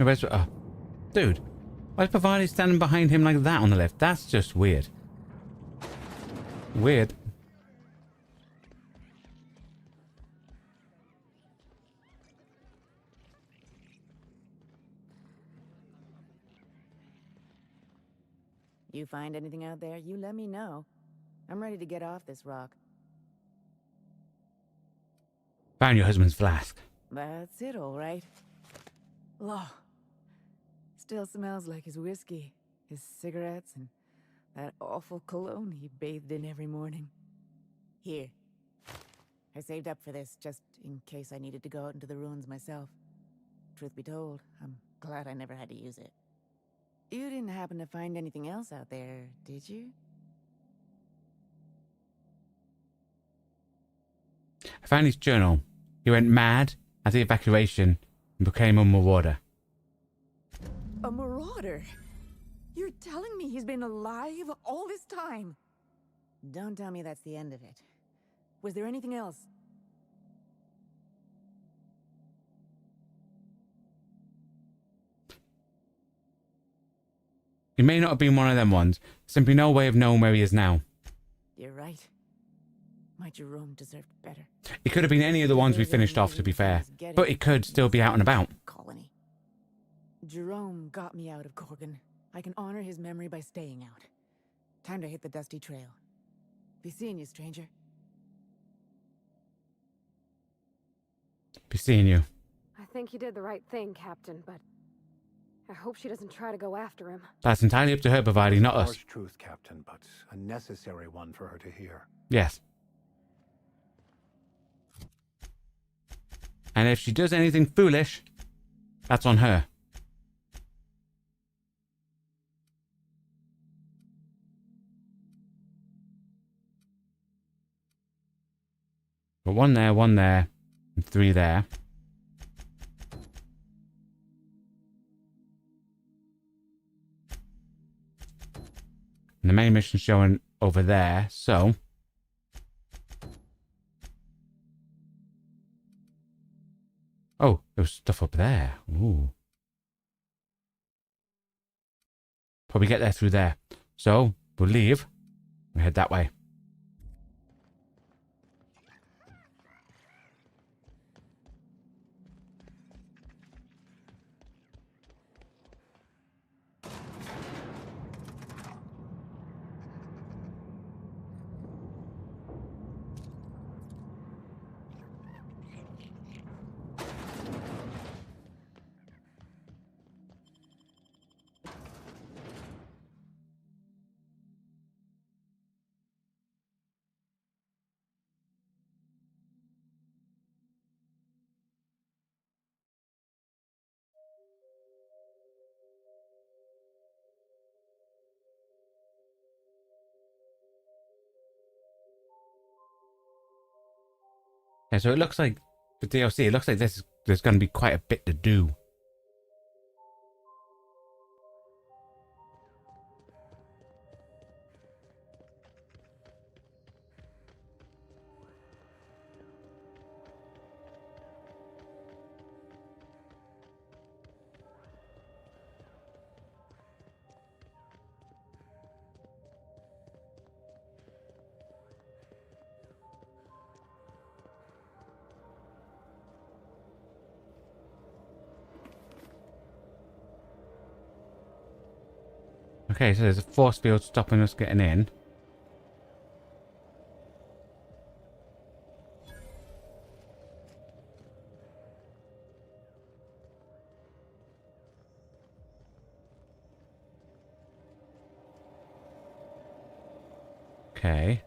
Where's, dude, why is Pavani standing behind him like that on the left? That's just weird. Weird. You find anything out there, you let me know. I'm ready to get off this rock. Found your husband's flask. That's it, all right. Law. Still smells like his whiskey, his cigarettes, and that awful cologne he bathed in every morning. Here. I saved up for this, just in case I needed to go out into the ruins myself. Truth be told, I'm glad I never had to use it. You didn't happen to find anything else out there, did you? I found his journal. He went mad at the evacuation and became a marauder. A marauder? You're telling me he's been alive all this time? Don't tell me that's the end of it. Was there anything else? He may not have been one of them ones. Simply no way of knowing where he is now. You're right. My Jerome deserved better. It could have been any of the ones we finished off, to be fair. But he could still be out and about. Colony. Jerome got me out of Gorgon. I can honor his memory by staying out. Time to hit the dusty trail. Be seeing you, stranger. Be seeing you. I think you did the right thing, Captain, but I hope she doesn't try to go after him. That's entirely up to her, providing, not us. Harsh truth, Captain, but a necessary one for her to hear. Yes. And if she does anything foolish, that's on her. But one there, and 3 there. And the main mission showing over there, so... Oh, there was stuff up there. Ooh. Probably get there through there. So, we'll leave. We head that way. Yeah, so it looks like the DLC, it looks like there's going to be quite a bit to do. Okay, so there's a force field stopping us getting in. Okay.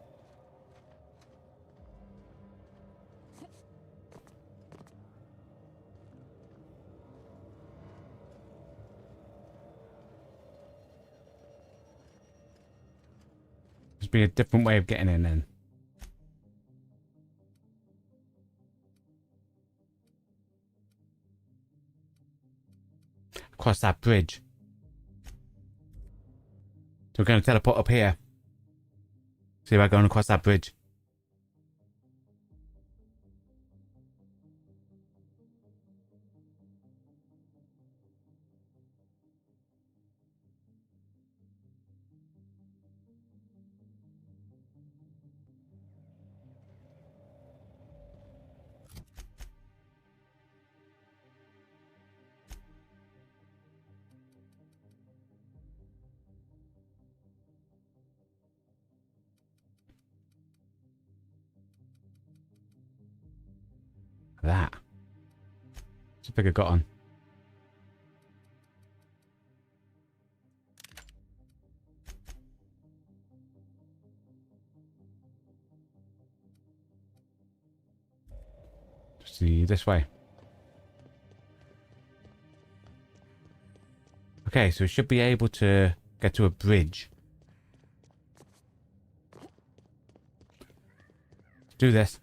Must be a different way of getting in then. Across that bridge. So we're going to teleport up here. See about going across that bridge. That. What's the figure got on? See, this way. Okay, so we should be able to get to a bridge. Let's do this.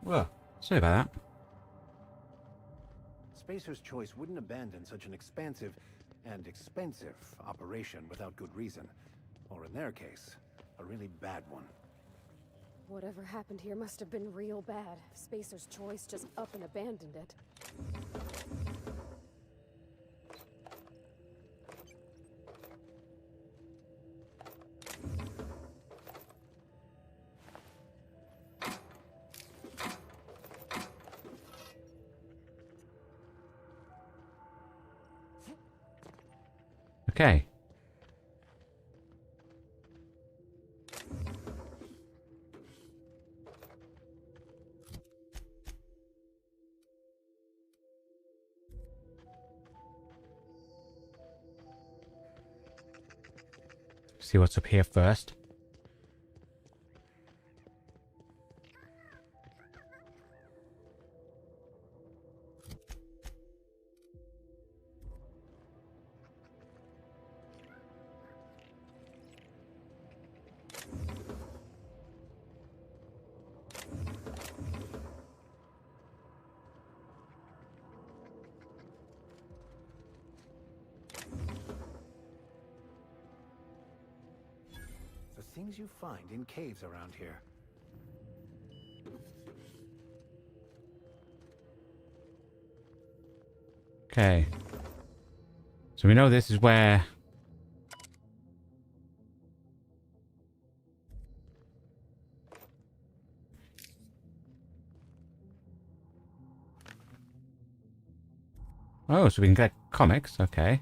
Well, sorry about that. Spacer's Choice wouldn't abandon such an expansive and expensive operation without good reason. Or in their case, a really bad one. Whatever happened here must have been real bad. Spacer's Choice just up and abandoned it. Okay. See what's up here first. The things you find in caves around here. Okay. So we know this is where... Oh, so we can get comics. Okay.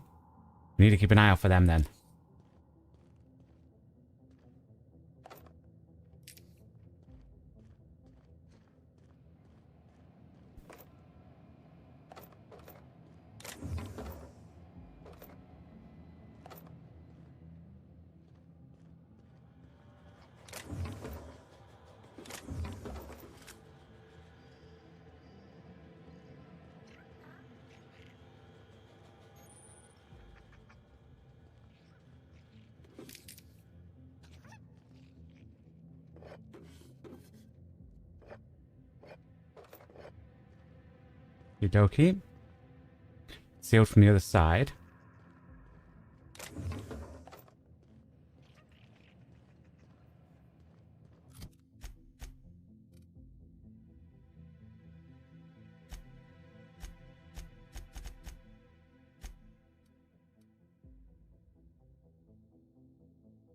We need to keep an eye out for them then. Okie. Sealed from the other side.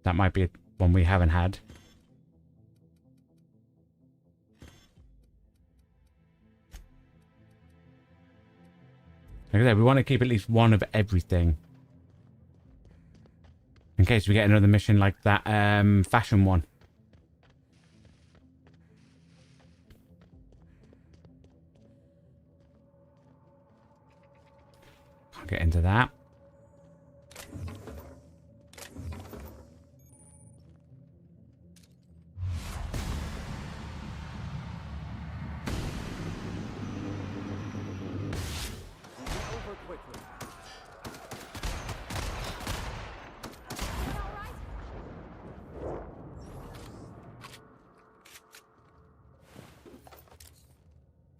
That might be one we haven't had. Like I said, we want to keep at least one of everything. In case we get another mission like that fashion one. I'll get into that.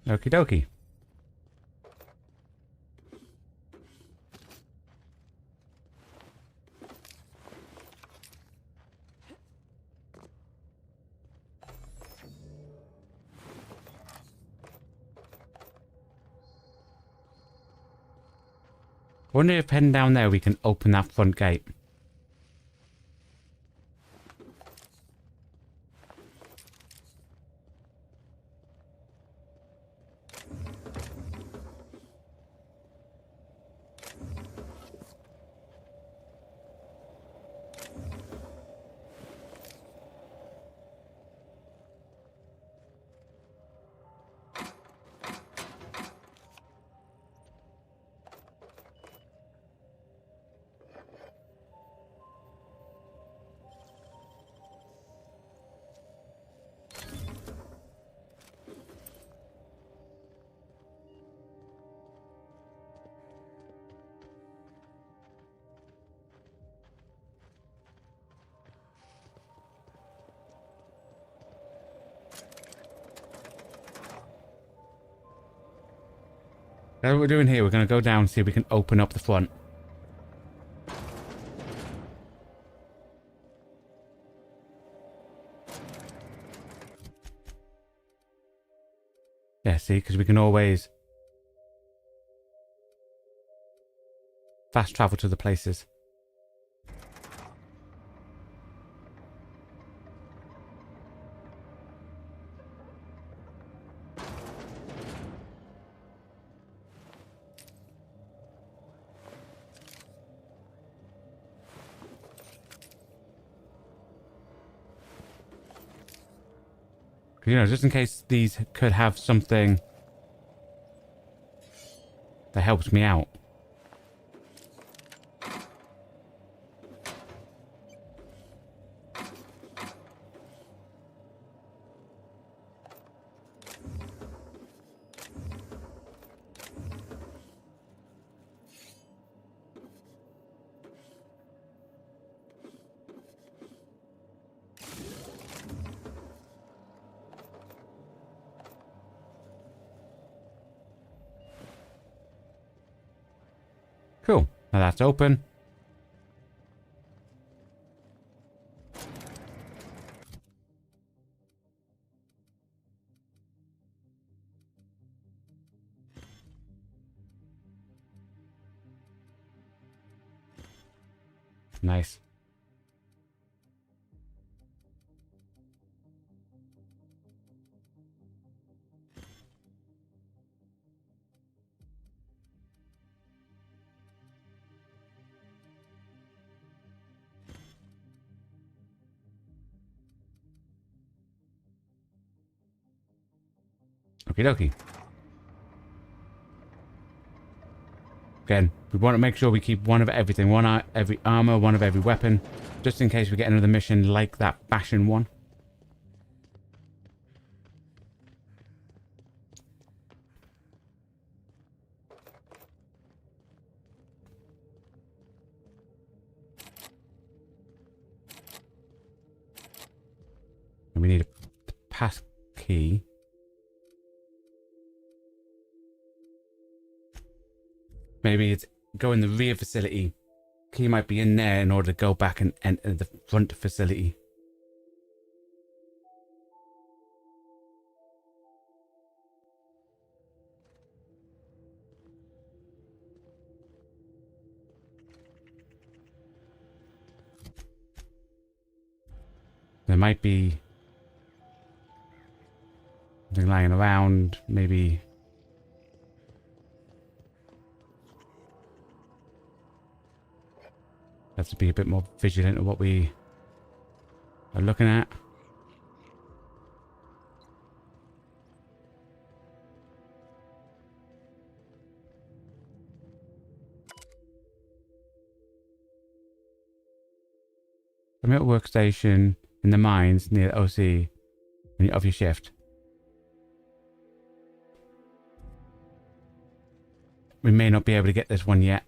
Okie dokie. Wonder if heading down there we can open that front gate. That's what we're doing here. We're going to go down and see if we can open up the front. Yeah, see, because we can always fast travel to the places. You know, just in case these could have something that helps me out. Now that's open. Nice. Okie dokie. Again, we want to make sure we keep one of everything. One of every armor, one of every weapon. Just in case we get another mission like that fashion one. And we need a pass key. Maybe it's go in the rear facility. Key might be in there in order to go back and enter the front facility. There might be something lying around, maybe. Have to be a bit more vigilant of what we are looking at. Remote workstation in the mines near the OC of your shift. We may not be able to get this one yet.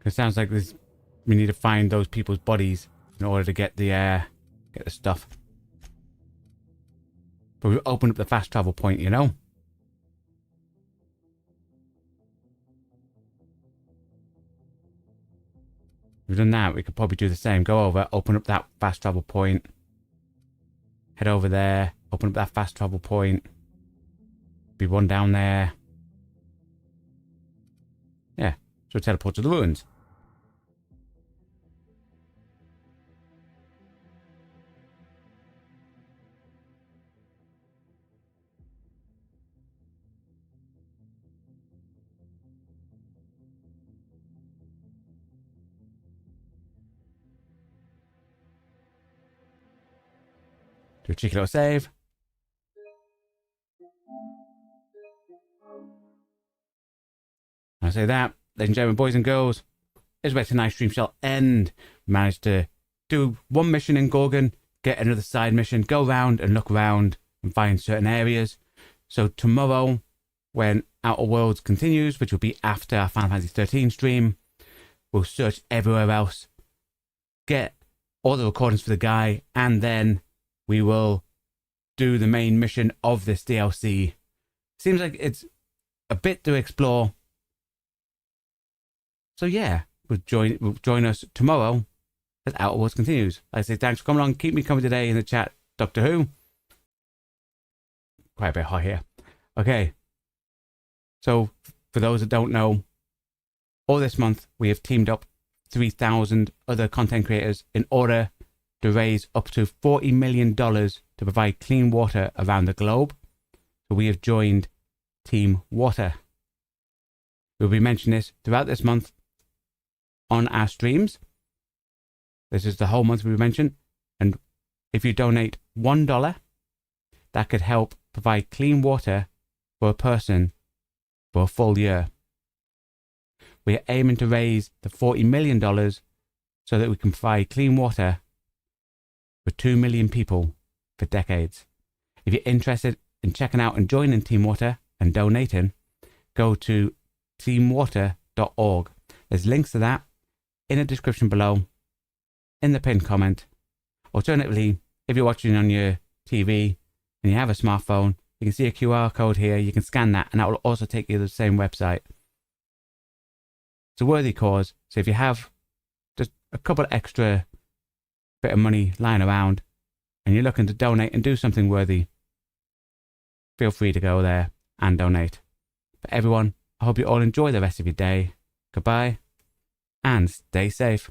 It sounds like this. We need to find those people's bodies in order to get the stuff. But we opened up the fast travel point, you know. We've done that. We could probably do the same. Go over, open up that fast travel point. Head over there, open up that fast travel point. Be one down there. Yeah, so teleport to the ruins. Do a cheeky little save. I say that, ladies and gentlemen, boys and girls, is where tonight's stream shall end. Managed to do one mission in Gorgon, get another side mission, go around and look around and find certain areas. So tomorrow, when Outer Worlds continues, which will be after our Final Fantasy 13 stream, we'll search everywhere else, get all the recordings for the guy, and then we will do the main mission of this DLC. Seems like it's a bit to explore. So yeah, we'll join us tomorrow as Outer Worlds continues. Like I say, thanks for coming along. Keep me coming today in the chat, Doctor Who. Quite a bit hot here. Okay. So for those that don't know, all this month we have teamed up 3,000 other content creators in order to raise up to $40 million to provide clean water around the globe. So we have joined Team Water. We'll be mentioning this throughout this month on our streams. This is the whole month we mentioned. And if you donate $1, that could help provide clean water for a person for a full year. We are aiming to raise the $40 million so that we can provide clean water for 2 million people for decades. If you're interested in checking out and joining Team Water and donating, go to teamwater.org. There's links to that in the description below, in the pinned comment. Alternatively, if you're watching on your TV and you have a smartphone, you can see a QR code here. You can scan that, and that will also take you to the same website. It's a worthy cause, so if you have just a couple extra bit of money lying around and you're looking to donate and do something worthy, feel free to go there and donate. But everyone, I hope you all enjoy the rest of your day. Goodbye, and stay safe.